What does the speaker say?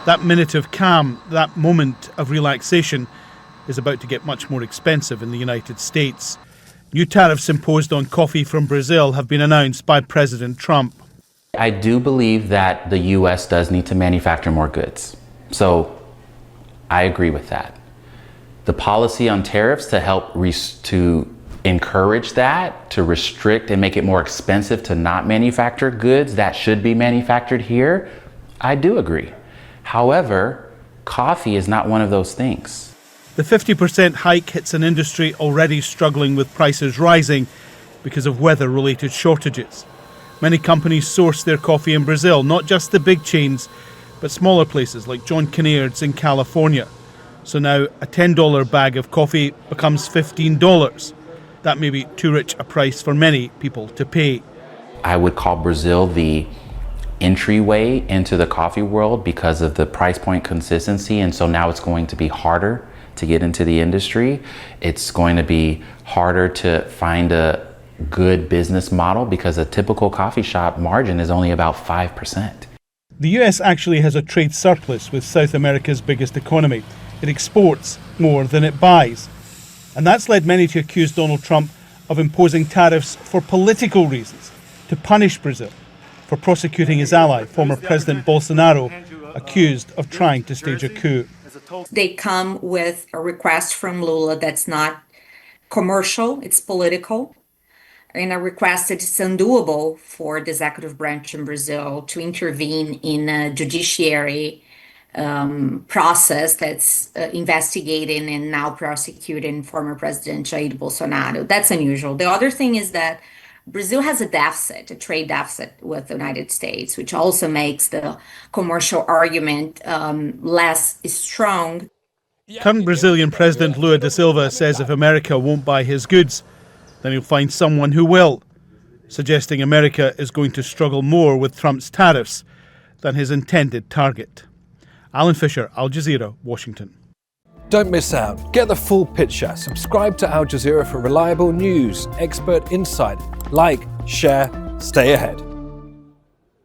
That minute of calm, that moment of relaxation, is about to get much more expensive in the United States. New tariffs imposed on coffee from Brazil have been announced by President Trump. I do believe that the U.S. does need to manufacture more goods. So I agree with that. The policy on tariffs to help to encourage that, to restrict and make it more expensive to not manufacture goods that should be manufactured here, I do agree. However, coffee is not one of those things. The 50% hike hits an industry already struggling with prices rising because of weather-related shortages. Many companies source their coffee in Brazil, not just the big chains, but smaller places like John Kinnairds in California. So now a $10 bag of coffee becomes $15. That may be too rich a price for many people to pay. I would call Brazil the entryway into the coffee world because of the price point consistency, and so now it's going to be harder to get into the industry. It's going to be harder to find a good business model because a typical coffee shop margin is only about 5%. The US actually has a trade surplus with South America's biggest economy. It exports more than it buys. And that's led many to accuse Donald Trump of imposing tariffs for political reasons, to punish Brazil for prosecuting his ally, former President Bolsonaro, accused of trying to stage a coup. They come with a request from Lula that's not commercial, it's political, and a request that is undoable for the executive branch in Brazil to intervene in a judiciary process that's investigating and now prosecuting former President Jair Bolsonaro. That's unusual. The other thing is that Brazil has a deficit, a trade deficit with the United States, which also makes the commercial argument less strong. Current Brazilian President Lula da Silva says if America won't buy his goods, then he'll find someone who will, suggesting America is going to struggle more with Trump's tariffs than his intended target. Alan Fisher, Al Jazeera, Washington. Don't miss out. Get the full picture. Subscribe to Al Jazeera for reliable news, expert insight. Like, share, stay ahead.